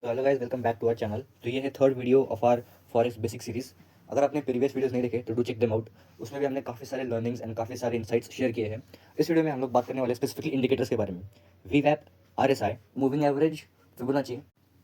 तो hello guys, welcome back to our channel. तो ये है third video of our forex basic series. अगर आपने प्रीवियस वीडियोस नहीं देखे तो डू चेक देम आउट। उसमें भी हमने काफ़ी सारे लर्निंग्स एंड काफ़ी सारे इंसाइट्स शेयर किए हैं। इस वीडियो में हम लोग बात करने वाले स्पेसिफिकली इंडिकेटर्स के बारे में। वीवैप, RSI, moving average, Fibonacci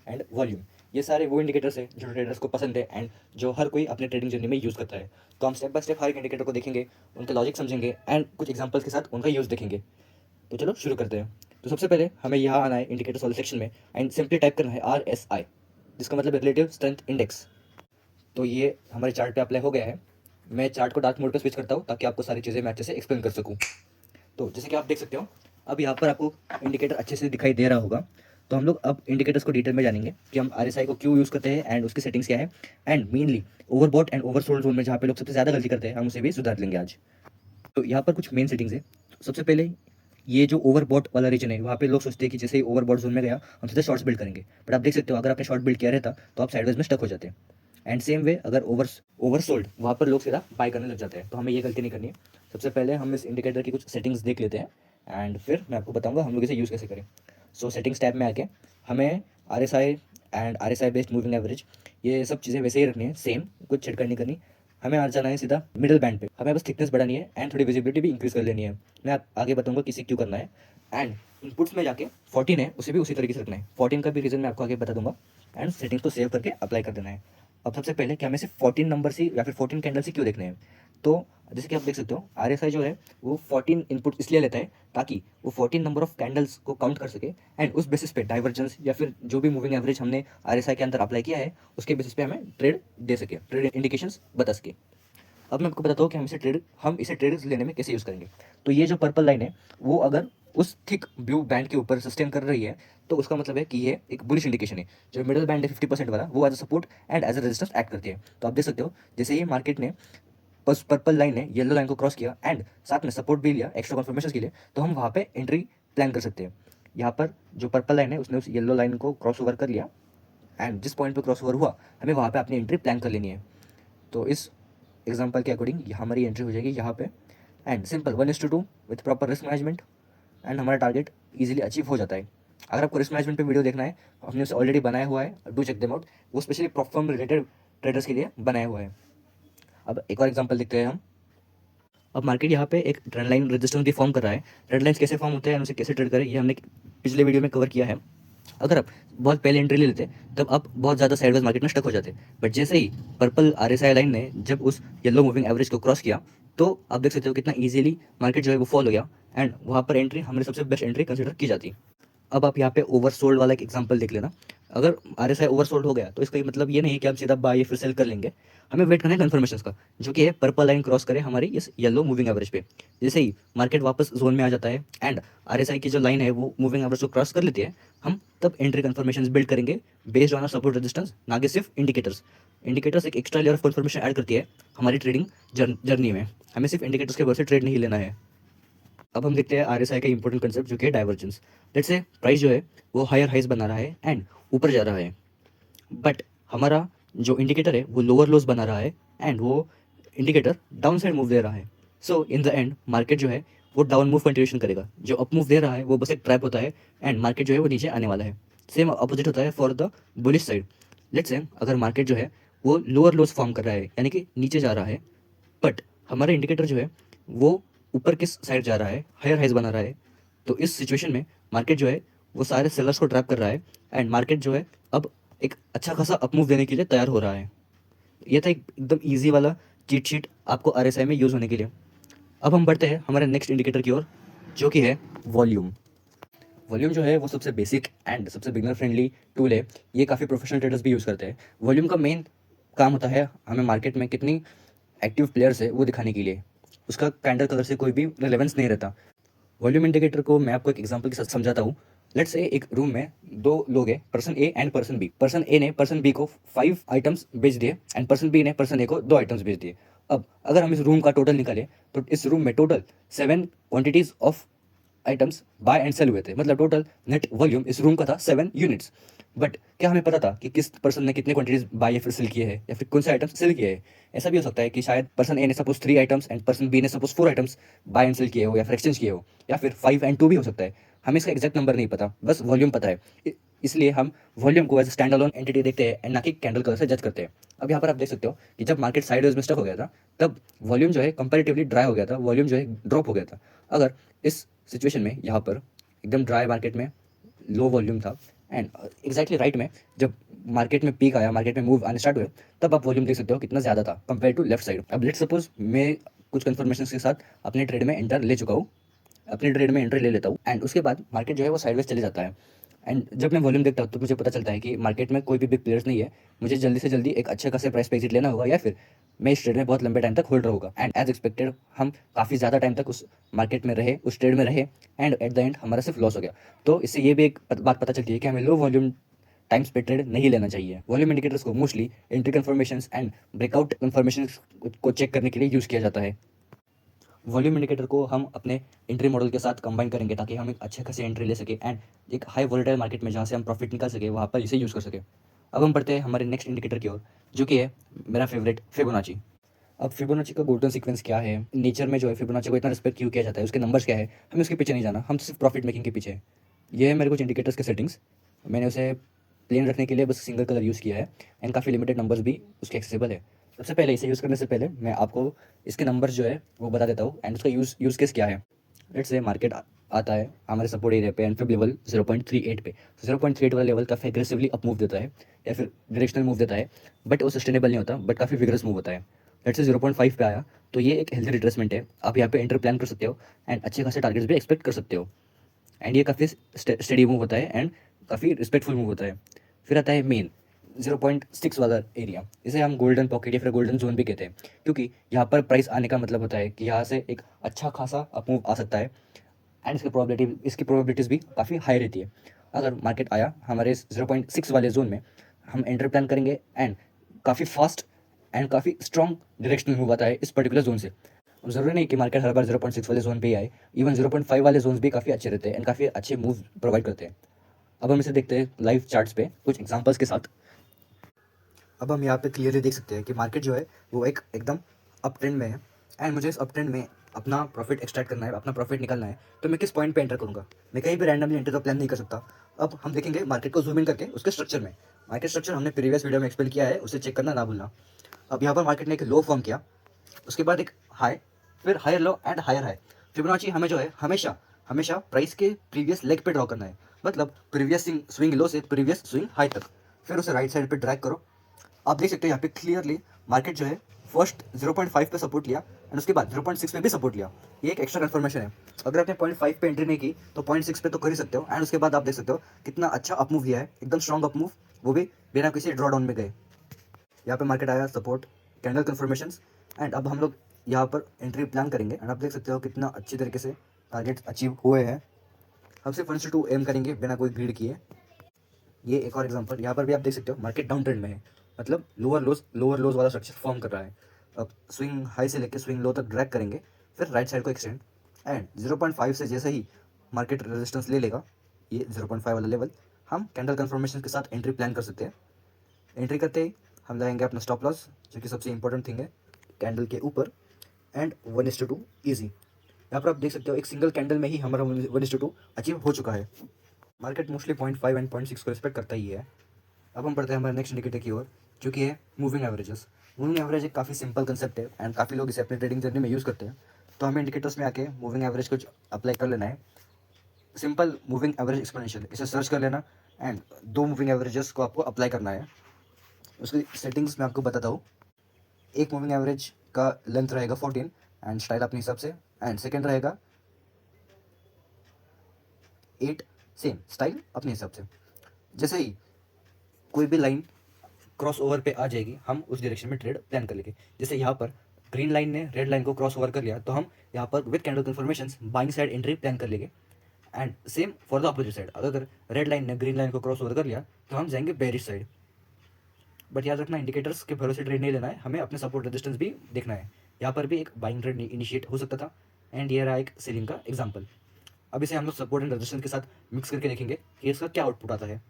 and volume. ये सारे वो इंडिकेटर्स हैं जो ट्रेडर्स को पसंद है एंड जो हर कोई अपने ट्रेडिंग जर्नी में यूज़ करता है। तो हम स्टेप बाय स्टेप हर एक इंडिकेटर को देखेंगे, उनका लॉजिक समझेंगे एंड कुछ एग्जाम्पल्स के साथ उनका यूज़ देखेंगे। तो चलो शुरू करते हैं। तो सबसे पहले हमें यहाँ आना है इंडिकेटर्स वाले सेक्शन में एंड सिंपली टाइप करना है RSI, जिसका मतलब रिलेटिव स्ट्रेंथ इंडेक्स। तो ये हमारे चार्ट पे अप्लाई हो गया है। मैं चार्ट को डार्क मोड पे स्विच करता हूँ ताकि आपको सारी चीज़ें मैं अच्छे से एक्सप्लेन कर सकूँ। तो जैसे कि आप देख सकते हो, अब यहाँ पर आपको इंडिकेटर अच्छे से दिखाई दे रहा होगा। तो हम लोग अब इंडिकेटर्स को डिटेल में जानेंगे कि हम RSI को क्यों यूज़ करते हैं एंड उसकी सेटिंग्स क्या है, and mainly overbought and oversold zone में जहाँ पे लोग सबसे ज़्यादा गलती करते हैं हम उसे भी सुधार लेंगे आज। तो यहाँ पर कुछ मेन सेटिंग्स है। तो सबसे पहले ये जो ओवरबॉट वाला रीजन है, वहाँ पे लोग सोचते हैं कि जैसे ही ओवरबॉट जोन में गया हम सीधे शॉर्ट्स बिल्ड करेंगे, बट आप देख सकते हो अगर आपने शॉर्ट बिल्ड किया रहता तो आप साइडवेज में स्टक हो जाते हैं। एंड सेम वे अगर ओवरसोल्ड, वहाँ पर लोग सीधा बाय करने लग जाते हैं। तो हमें ये गलती नहीं करनी है। सबसे पहले हम इस इंडिकेटर की कुछ सेटिंग्स देख लेते हैं एंड फिर मैं आपको बताऊंगा हम लोग इसे यूज़ कैसे करें। सो सेटिंग्स टैब में आके हमें RSI and RSI based moving average, ये सब चीज़ें वैसे ही रखनी है, सेम, कुछ छिड़कानी नहीं करनी। हमें आ जाना है सीधा मिडिल बैंड पे। हमें बस थिकनेस बढ़ानी है एंड थोड़ी विजिबिलिटी भी इंक्रीज कर लेनी है। मैं आगे बताऊंगा किसी क्यों करना है। एंड इनपुट्स में जाके 14 है उसे भी उसी तरीके से रखना है। 14 का भी रीज़न मैं आपको आगे बता दूंगा एंड सेटिंग्स को सेव करके अप्लाई कर देना है। अब सबसे पहले कि हमें सिर्फ 14 नंबर से या फिर 14 कैंडल से क्यों देखने हैं। तो जैसे कि आप देख सकते हो RSI जो है वो 14 इनपुट इसलिए लेता है ताकि वो 14 नंबर ऑफ कैंडल्स को काउंट कर सके एंड उस बेसिस पे डाइवर्जेंस या फिर जो भी मूविंग एवरेज हमने RSI के अंदर अप्लाई किया है उसके बेसिस पे हमें ट्रेड दे सके, ट्रेड इंडिकेशंस बता सके। अब मैं आपको बताता हूँ कि हम इसे ट्रेड लेने में कैसे यूज़ करेंगे। तो ये जो पर्पल लाइन है वो अगर उस थिक ब्लू बैंड के ऊपर सस्टेन कर रही है तो उसका मतलब है कि ये एक बुलिश इंडिकेशन है। जो मिडिल बैंड है 50% वाला, वो as a support and as a resistance act करती है। तो आप देख सकते हो जैसे ही मार्केट ने बस पर्पल लाइन ने येलो लाइन को क्रॉस किया एंड साथ में सपोर्ट भी लिया एक्स्ट्रा कन्फर्मेशन के लिए, तो हम वहाँ पे एंट्री प्लान कर सकते हैं। यहाँ पर जो पर्पल लाइन है उसने उस येलो लाइन को क्रॉस ओवर कर लिया एंड जिस पॉइंट पे क्रॉस ओवर हुआ हमें वहाँ पे अपनी एंट्री प्लान कर लेनी है। तो इस एग्जांपल के अकॉर्डिंग हमारी एंट्री हो जाएगी यहाँ पे and simple 1:2 with proper risk management and हमारा टारगेट इजीली अचीव हो जाता है। अगर आपको रिस्क मैनेजमेंट पे वीडियो देखना है, हमने उसे ऑलरेडी बनाया हुआ है, डू चेक देम आउट। वो specially prop firm related traders के लिए बनाया हुआ है। अब एक और एग्जांपल देखते हैं हम। अब मार्केट यहाँ पे एक ट्रेंड लाइन रेजिस्टेंस भी फॉर्म कर रहा है। ट्रेंड लाइन्स कैसे फॉर्म होते हैं, उसे कैसे ट्रेड करें, ये हमने पिछले वीडियो में कवर किया है। अगर आप बहुत पहले एंट्री ले लेते तब आप बहुत ज़्यादा साइडवेज मार्केट में स्टक हो जाते, बट जैसे ही पर्पल RSI लाइन ने जब उस येलो मूविंग एवरेज को क्रॉस किया तो आप देख सकते हो कितना इजीली मार्केट जो है वो फॉल हो गया एंड वहाँ पर एंट्री हमारी सबसे बेस्ट एंट्री कंसिडर की जाती। अब आप यहाँ पे ओवरसोल्ड वाला एक एग्जांपल देख लेना। अगर RSI ओवरसोल्ड हो गया तो इसका मतलब ये नहीं कि आप सीधा बाय या फिर सेल कर लेंगे। हमें वेट करना है कन्फर्मेशन का, जो कि है पर्पल लाइन क्रॉस करे हमारी इस येलो मूविंग एवरेज पे। जैसे ही मार्केट वापस जोन में आ जाता है एंड RSI की जो लाइन है वो मूविंग एवरेज को क्रॉस कर लेती है, हम तब एंट्री कन्फर्मेशन बिल्ड करेंगे बेस्ड ऑन सपोर्ट रेजिस्टेंस, ना कि सिर्फ इंडिकेटर्स। इंडिकेटर्स एक extra layer of confirmation add करती है हमारी ट्रेडिंग जर्नी में। हमें सिर्फ इंडिकेटर्स के वजह से ट्रेड नहीं लेना है। अब हम देखते हैं RSI का इंपॉर्टेंट कंसेप्ट जो कि है डाइवर्जेंस। लेट्स से प्राइस जो है वो हायर हाइज बना रहा है एंड ऊपर जा रहा है, बट हमारा जो इंडिकेटर है वो लोअर लोज बना रहा है एंड वो इंडिकेटर डाउन साइड मूव दे रहा है। सो इन द एंड मार्केट जो है वो डाउन मूव कंटिन्यूशन करेगा। जो अप मूव दे रहा है वो बस एक ट्रैप होता है एंड मार्केट जो है वो नीचे आने वाला है। सेम अपोजिट होता है for the bullish side. Let's say अगर मार्केट जो है वो लोअर लोज फॉर्म कर रहा है यानी कि नीचे जा रहा है, बट हमारा इंडिकेटर जो है वो ऊपर किस साइड जा रहा है, हायर हाइज बना रहा है, तो इस सिचुएशन में मार्केट जो है वो सारे सेलर्स को ट्रैप कर रहा है एंड मार्केट जो है अब एक अच्छा खासा अपमूव देने के लिए तैयार हो रहा है। ये था एकदम ईजी वाला चीट शीट आपको RSI में यूज़ होने के लिए। अब हम बढ़ते हैं हमारे नेक्स्ट इंडिकेटर की ओर, जो कि है वॉल्यूम। वॉल्यूम जो है वो सबसे बेसिक एंड सबसे बिगनर फ्रेंडली टूल है। ये काफ़ी प्रोफेशनल ट्रेडर्स भी यूज़ करते हैं। वॉल्यूम का मेन काम होता है हमें मार्केट में कितनी एक्टिव प्लेयर्स है वो दिखाने के लिए। उसका कैंडल कलर से कोई भी रिलेवेंस नहीं रहता। वॉल्यूम इंडिकेटर को मैं आपको एक एग्जांपल के साथ समझाता हूँ। लेट्स से एक रूम में दो लोग हैं, person A and person B. Person A ने पर्सन बी को 5 आइटम्स बेच दिए एंड पर्सन बी ने पर्सन ए को 2 आइटम्स बेच दिए। अब अगर हम इस रूम का टोटल निकालें तो इस रूम में total 7 quantities of items buy and sell हुए थे। मतलब टोटल नेट वॉल्यूम इस रूम का था 7 यूनिट्स। बट क्या हमें पता था कि किस पर्सन ने कितने क्वांटिटीज बाय या फिर सेल किए हैं या फिर कौन से आइटम्स सेल किए हैं। ऐसा भी हो सकता है कि शायद पर्सन ए ने suppose 3 items and person B ने suppose 4 items buy and sell किए हो या फिर एक्सचेंज किए हो, या फिर 5 एंड 2 भी हो सकता है। हमें इसका एग्जैक्ट नंबर नहीं पता, बस वॉल्यूम पता है। इसलिए हम वॉल्यूम को एज स्टैंड अलोन एंटिटी देखते हैं एंड ना कि कैंडल कलर से जज करते हैं। अब यहाँ पर आप देख सकते हो कि जब मार्केट साइडवेज में स्टक हो गया था, तब वॉल्यूम जो है कंपैरेटिवली ड्राई हो गया था, वॉल्यूम जो है ड्रॉप हो गया था। अगर इस सिचुएशन में यहाँ पर एकदम ड्राई मार्केट में लो वॉल्यूम था एंड एग्जैक्टली राइट में जब मार्केट में पीक आया, मार्केट में मूव आने स्टार्ट हुए, तब आप वॉल्यूम देख सकते हो कितना ज़्यादा था कंपेयर टू लेफ्ट साइड। अब लेट्स सपोज मैं कुछ कन्फर्मेशन के साथ अपने ट्रेड में एंटर ले चुका हूँ, अपने ट्रेड में एंट्री ले लेता हूँ एंड उसके बाद मार्केट जो है वो साइडवेज चले जाता है। एंड जब मैं वॉल्यूम देखता हूँ तो मुझे पता चलता है कि मार्केट में कोई भी बिग प्लेयर्स नहीं है, मुझे जल्दी से जल्दी एक अच्छे खासे प्राइस पे एग्जिट लेना होगा या फिर मैं इस ट्रेड में बहुत लंबे टाइम तक होल्ड रहूँगा। एंड एज एक्सपेक्टेड हम काफ़ी ज़्यादा टाइम तक उस मार्केट में रहे, उस ट्रेड में रहे एंड एट द एंड हमारा सिर्फ लॉस हो गया। तो इससे ये भी एक बात पता चलती है कि हमें लो वॉल्यूम टाइम्स पे ट्रेड नहीं लेना चाहिए। वॉल्यूम इंडिकेटर्स को mostly entry confirmations and breakout confirmation को चेक करने के लिए यूज़ किया जाता है। वॉल्यूम इंडिकेटर को हम अपने एंट्री मॉडल के साथ कंबाइन करेंगे ताकि हम एक अच्छे खासे एंट्री ले सके एंड एक हाई वोलेटाइल मार्केट में जहाँ से हम प्रॉफिट निकाल सके वहाँ पर इसे यूज़ कर सके। अब हम बढ़ते हैं हमारे नेक्स्ट इंडिकेटर की ओर, जो कि है मेरा फेवरेट फिबोनाची। अब फिबोनाची का गोल्डन सीक्वेंस क्या है, नेचर में जो है फिबोनाची को इतना रिस्पेक्ट क्यों किया जाता है, उसके नंबर्स क्या है, हमें उसके पीछे नहीं जाना, हम सिर्फ प्रॉफिट मेकिंग के पीछे है। ये है मेरे कुछ इंडिकेटर्स के सेटिंग्स। मैंने उसे प्लेन रखने के लिए बस सिंगल कलर यूज़ किया है एंड काफ़ी लिमिटेड नंबर्स भी उसके एक्सेसिबल है। सबसे पहले इसे यूज़ करने से पहले मैं आपको इसके नंबर्स जो है वो बता देता हूँ एंड उसका यूज़ केस क्या है। लेट्स से मार्केट आता है हमारे सपोर्ट एरिया पे एंड फिर लेवल 0.38 पे, 0.38 वाला लेवल काफ़ी एग्रेसिवली अप मूव देता है या फिर डायरेक्शनल मूव देता है, बट वो सस्टेनेबल नहीं होता, बट काफ़ी विगरस मूव होता है। लेट्स से 0.5 पे आया तो ये एक हेल्थी रिट्रेसमेंट है, आप यहाँ पे एंटर प्लान कर सकते हो एंड अच्छे खासे टारगेट्स भी एक्सपेक्ट कर सकते हो। एंड ये काफ़ी स्टडी मूव होता है एंड काफ़ी रिस्पेक्टफुल मूव होता है। फिर आता है मेन 0.6 वाला एरिया, इसे हम गोल्डन पॉकेट या फिर गोल्डन जोन भी कहते हैं, क्योंकि यहाँ पर प्राइस आने का मतलब होता है कि यहाँ से एक अच्छा खासा अप मूव आ सकता है एंड इसकी प्रोबेबिलिटीज़ भी काफ़ी हाई रहती है। अगर मार्केट आया हमारे 0.6 वाले जोन में, हम एंटर प्लान करेंगे एंड काफ़ी फास्ट एंड काफ़ी स्ट्रॉन्ग डायरेक्शनल मूव आता है इस पर्टिकुलर जोन से। अब ज़रूरी नहीं कि मार्केट हर बार 0.6 वाले जोन पे ही आए, इवन 0.5 वाले जोन्स भी काफ़ी अच्छे रहते हैं एंड काफ़ी अच्छे मूव प्रोवाइड करते हैं। अब हम इसे देखते हैं लाइव चार्ट्स पे कुछ एग्जांपल्स के साथ। अब हम यहाँ पे क्लियरली देख सकते हैं कि मार्केट जो है वो एकदम अप ट्रेंड में है एंड मुझे इस अप ट्रेंड में अपना प्रॉफिट एक्सट्रैक्ट करना है, अपना प्रॉफिट निकालना है, तो मैं किस पॉइंट पे एंटर करूँगा, मैं कहीं भी रैंडमली एंटर का प्लान नहीं कर सकता। अब हम देखेंगे मार्केट को जूम इन करके उसके स्ट्रक्चर में। मार्केट स्ट्रक्चर हमने प्रीवियस वीडियो में एक्सप्लेन किया है, उसे चेक करना ना भूलना। अब यहाँ पर मार्केट ने एक लो फॉर्म किया, उसके बाद एक हाई, फिर higher low and higher high. Fibonacci हमें जो है हमेशा हमेशा प्राइस के प्रीवियस लेग पे ड्रॉ करना है, मतलब प्रीवियस स्विंग लो से प्रीवियस स्विंग हाई तक, फिर उसे राइट साइड पे ड्रैग करो। आप देख सकते हो यहाँ पे क्लियरली मार्केट जो है फर्स्ट 0.5 पे सपोर्ट लिया एंड उसके बाद 0.6 पे भी सपोर्ट लिया। ये एक एक्स्ट्रा कन्फर्मेशन है। अगर आपने 0.5 पे एंट्री नहीं की तो 0.6 पे तो कर ही सकते हो एंड उसके बाद आप देख सकते हो कितना अच्छा अप मूव लिया है, एकदम स्ट्रॉन्ग अप मूव, वो भी बिना किसी ड्रॉ डाउन में गए। यहाँ पे मार्केट आया सपोर्ट, कैंडल कन्फर्मेशन एंड अब हम लोग यहाँ पर एंट्री प्लान करेंगे एंड आप देख सकते हो कितना अच्छी तरीके से टारगेट अचीव हुए हैं। हम सिर्फ 1 से 2 एम करेंगे बिना कोई भीड़ किए। ये एक और एग्जांपल, यहाँ पर भी आप देख सकते हो मार्केट डाउन ट्रेंड में है, मतलब लोअर लोज वाला स्ट्रक्चर फॉर्म कर रहा है। अब स्विंग हाई से लेकर स्विंग लो तक ड्रैग करेंगे, फिर राइट साइड को एक्सटेंड एंड 0.5 से जैसे ही मार्केट रेजिस्टेंस ले लेगा, ये 0.5 वाला लेवल, हम कैंडल कन्फर्मेशन के साथ एंट्री प्लान कर सकते हैं। एंट्री करते ही हम लगाएंगे अपना स्टॉप लॉस, जो कि सबसे इंपॉर्टेंट थिंग है, कैंडल के ऊपर एंड 1:2 ईजी। यहाँ पर आप देख सकते हो एक सिंगल कैंडल में ही हमारा 1:2 अचीव हो चुका है। मार्केट मोस्टली 0.5 एंड 0.6 को रिस्पेक्ट करता ही है। अब हम बढ़ते हैं हमारे नेक्स्ट इंडिकेटर की ओर, जो कि है मूविंग एवरेजेस। मूविंग एवरेज एक काफ़ी सिंपल कंसेप्ट है एंड काफ़ी लोग इसे अपने ट्रेडिंग जर्नी में यूज़ करते हैं। तो हमें इंडिकेटर्स में आके मूविंग एवरेज को अप्लाई कर लेना है। सिंपल मूविंग एवरेज एक्सपोनेंशियल, इसे सर्च कर लेना एंड 2 मूविंग एवरेजेस को आपको अप्लाई करना है। उसकी सेटिंग्स मैं आपको बताता हूँ। एक मूविंग एवरेज का लेंथ रहेगा 14 एंड स्टाइल अपने हिसाब से, एंड सेकेंड रहेगा 8, सेम स्टाइल अपने हिसाब से। जैसे ही कोई भी लाइन क्रॉस ओवर पे आ जाएगी, हम उस डायरेक्शन में ट्रेड प्लान कर लेंगे। जैसे यहाँ पर ग्रीन लाइन ने रेड लाइन को क्रॉस ओवर कर लिया, तो हम यहाँ पर with candle confirmation buying side entry plan कर लेंगे। And same for the opposite side, अगर रेड लाइन ने ग्रीन लाइन को क्रॉस ओवर कर लिया तो हम जाएंगे बेरिश साइड। बट याद रखना, इंडिकेटर्स के भरोसे ट्रेड नहीं लेना है, हमें अपने सपोर्ट रेजिस्टेंस भी देखना है। यहाँ पर भी एक बाइंग ट्रेड इनिशिएट हो सकता था एंड ये रहा एक सेलिंग का एग्जाम्पल। अब इसे हम लोग सपोर्ट एंड रेजिस्टेंस के साथ मिक्स करके देखेंगे कि इसका क्या आउटपुट आता है।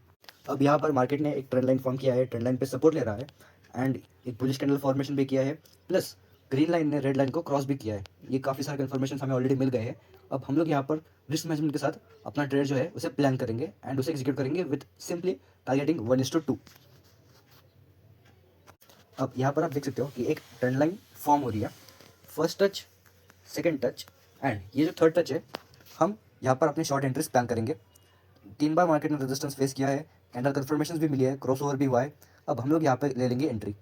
अब यहाँ पर मार्केट ने एक ट्रेंड लाइन फॉर्म किया है, ट्रेंड लाइन पे सपोर्ट ले रहा है एंड एक बुलिश कैंडल फॉर्मेशन भी किया है, प्लस ग्रीन लाइन ने रेड लाइन को क्रॉस भी किया है। ये काफ़ी सारे इन्फॉर्मेशन हमें ऑलरेडी मिल गए हैं। अब हम लोग यहाँ पर रिस्क मैनेजमेंट के साथ अपना ट्रेड जो है उसे प्लान करेंगे एंड उसे एग्जीक्यूट करेंगे विथ सिंपली टारगेटिंग 1:2। अब यहाँ पर आप देख सकते हो कि एक ट्रेंड लाइन फॉर्म हो रही है। First touch, second touch and ये जो थर्ड टच है, हम यहाँ पर अपने शॉर्ट एंट्रीज प्लान करेंगे। 3 बार मार्केट ने रेजिस्टेंस फेस किया है, कैंडल कंफर्मेशन भी मिली है, क्रॉसओवर भी हुआ है। अब हम लोग यहाँ पे ले लेंगे एंट्री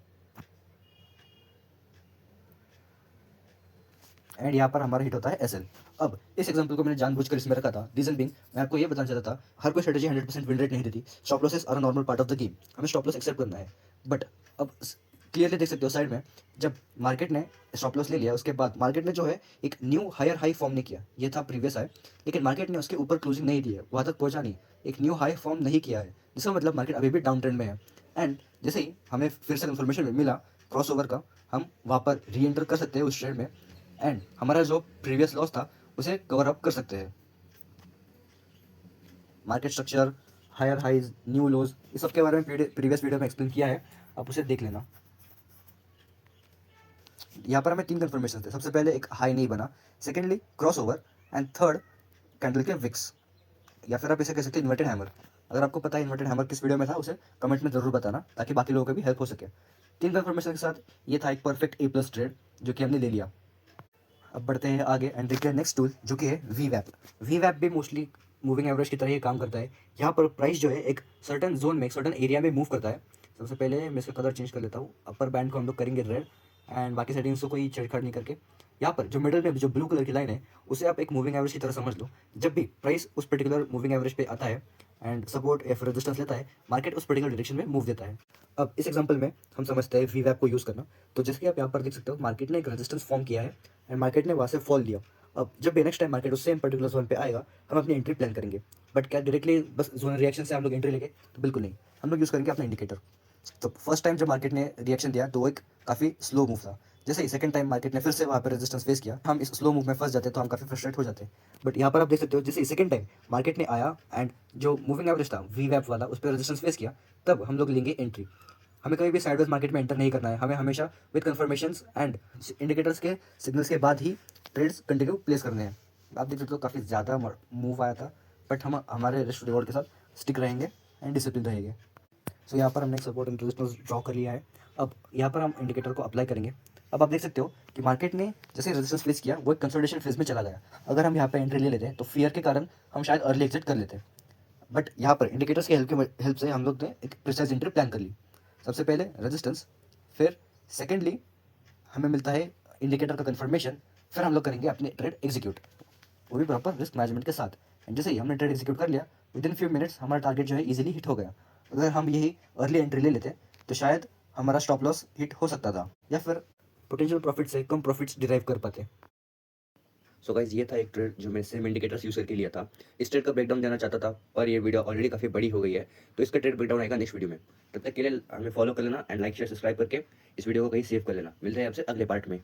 एंड यहाँ पर हमारा हिट होता है एसएल। अब इस एग्जांपल को मैंने जानबूझकर इसमें रखा था, रीजन बिंग मैं आपको ये बताना चाहता था, हर कोई स्ट्रेटजी 100% विन रेट नहीं देती। Stop losses are normal part of the game, हमें स्टॉप लॉस एक्सेप्ट करना है। बट अब क्लियरली देख सकते हो साइड में, जब मार्केट ने स्टॉप लॉस ले लिया उसके बाद मार्केट ने जो है एक न्यू हायर हाई फॉर्म नहीं किया। ये था प्रीवियस हाई, लेकिन मार्केट ने उसके ऊपर क्लोजिंग नहीं दी है, वहाँ तक पहुँचा नहीं, एक न्यू हाई फॉर्म नहीं किया है, जिसका मतलब मार्केट अभी भी डाउन ट्रेंड में है। एंड जैसे ही हमें फिर से इन्फॉर्मेशन मिला क्रॉस ओवर का, हम वहाँ पर री एंटर कर सकते हैं उस ट्रेड में एंड हमारा जो प्रीवियस लॉस था उसे कवर अप कर सकते हैं। Market structure, higher highs, new lows, इस सब के बारे में प्रीवियस वीडियो में एक्सप्लेन किया है, आप उसे देख लेना। यहाँ पर हमें 3 कंफर्मेशन थे। सबसे पहले एक हाई नहीं बना, secondly cross over and third candle के विक्स, या फिर आप इसे कह सकते हैं इन्वर्टेड हैमर। अगर आपको पता है इन्वर्टेड हैमर किस वीडियो में था उसे कमेंट में जरूर बताना, ताकि बाकी लोगों को भी हेल्प हो सके। 3 कंफर्मेशन के साथ ये था एक परफेक्ट A+ ट्रेड जो कि हमने ले लिया। अब बढ़ते हैं आगे एंड देखते हैं नेक्स्ट टूल जो कि है वीवैप। वीवैप भी मोस्टली मूविंग एवरेज की तरह ही काम करता है। यहाँ पर प्राइस जो है एक सर्टन जोन में, एक सर्टन एरिया में मूव करता है। सबसे पहले मैं इसका कलर चेंज कर लेता हूँ, अपर बैंड को हम लोग करेंगे रेड एंड बाकी सेटिंग्स को कोई छेड़छाड़ नहीं करके। यहाँ पर जो मिडल में जो ब्लू कलर की लाइन है उसे आप एक मूविंग एवरेज की तरह समझ लो। जब भी प्राइस उस पर्टिकुलर मूविंग एवरेज पे आता है एंड सपोर्ट या फिर रेजिस्टेंस लेता है, मार्केट उस पर्टिकुलर डायरेक्शन में मूव देता है। अब इस एग्जांपल में हम समझते हैं वीवैप को यूज़ करना। तो जैसे कि आप यहाँ पर देख सकते हो, मार्केट ने एक रेजिस्टेंस फॉर्म किया है एंड मार्केट ने वहाँ से फॉल दिया। अब जब भी नेक्स्ट टाइम मार्केट उस सेम पर्टिकुलर जोन पे आएगा, हम अपनी एंट्री प्लान करेंगे। बट क्या डायरेक्टली बस जोन रिएक्शन से हम लोग एंट्री लेंगे? तो बिल्कुल नहीं, हम लोग यूज़ करेंगे अपना इंडिकेटर। तो फर्स्ट टाइम जब मार्केट ने रिएक्शन दिया तो वो एक काफ़ी स्लो मूव था। जैसे ही सेकंड टाइम मार्केट ने फिर से वहाँ पर रेजिस्टेंस फेस किया, हम इस स्लो मूव में फंस जाते हैं, तो हम काफ़ी फ्रस्ट्रेट हो जाते हैं। बट यहाँ पर आप देख सकते हो, जैसे ही सेकंड टाइम मार्केट ने आया एंड जो मूविंग एवरेज था वीवैप वाला उस पर रेजिस्टेंस फेस किया, तब हम लोग लेंगे एंट्री। हमें कभी भी साइडवेज मार्केट में एंटर नहीं करना है, हमें हमेशा विद कन्फर्मेशंस एंड इंडिकेटर्स के सिग्नल्स के बाद ही ट्रेड्स कंटिन्यू प्लेस करने हैं। आप देख सकते हो काफ़ी ज़्यादा मूव आया था, बट हम हमारे रिस्क रिवॉर्ड के साथ स्टिक रहेंगे एंड डिसिप्लिन रहेंगे। सो यहाँ पर हमने एक सपोर्ट एंड रेजिस्टेंस ड्रॉ कर लिया है। अब यहाँ पर हम इंडिकेटर को अप्लाई करेंगे। अब आप देख सकते हो कि मार्केट ने जैसे रेजिस्टेंस फेस किया वो एक कंसोलिडेशन फेज में चला गया। अगर हम यहाँ पे एंट्री ले लेते हैं तो फियर के कारण हम शायद अर्ली एग्जिट कर लेते हैं। बट यहाँ पर इंडिकेटर्स की हेल्प से हम लोग ने एक प्रिसाइज एंट्री प्लान कर ली। सबसे पहले रेजिस्टेंस, फिर सेकेंडली हमें मिलता है इंडिकेटर का कंफर्मेशन, फिर हम लोग करेंगे अपने ट्रेड एग्जीक्यूट, वो भी प्रॉपर रिस्क मैनेजमेंट के साथ। एंड जैसे ही हमने ट्रेड एग्जीक्यूट कर लिया, विद इन फ्यू मिनट्स हमारा टारगेट जो है इजीली हिट हो गया। अगर हम यही अर्ली एंट्री ले लेते तो शायद हमारा स्टॉप लॉस हिट हो सकता था, या फिर पोटेंशियल प्रॉफिट से कम प्रॉफिट्स डिराइव कर पाते। सो गाइज, ये था एक ट्रेड जो मैं सेम इंडिकेटर्स यूज करके लिया था। इस ट्रेड का ब्रेकडाउन देना चाहता था, पर ये वीडियो ऑलरेडी काफ़ी बड़ी हो गई है, तो इसका ट्रेड ब्रेकडाउन आएगा नेक्स्ट वीडियो में। तब तक के लिए हमें फॉलो कर लेना एंड लाइक शेयर सब्सक्राइब करके इस वीडियो को कहीं सेव कर लेना। मिलते हैं आपसे अगले पार्ट में।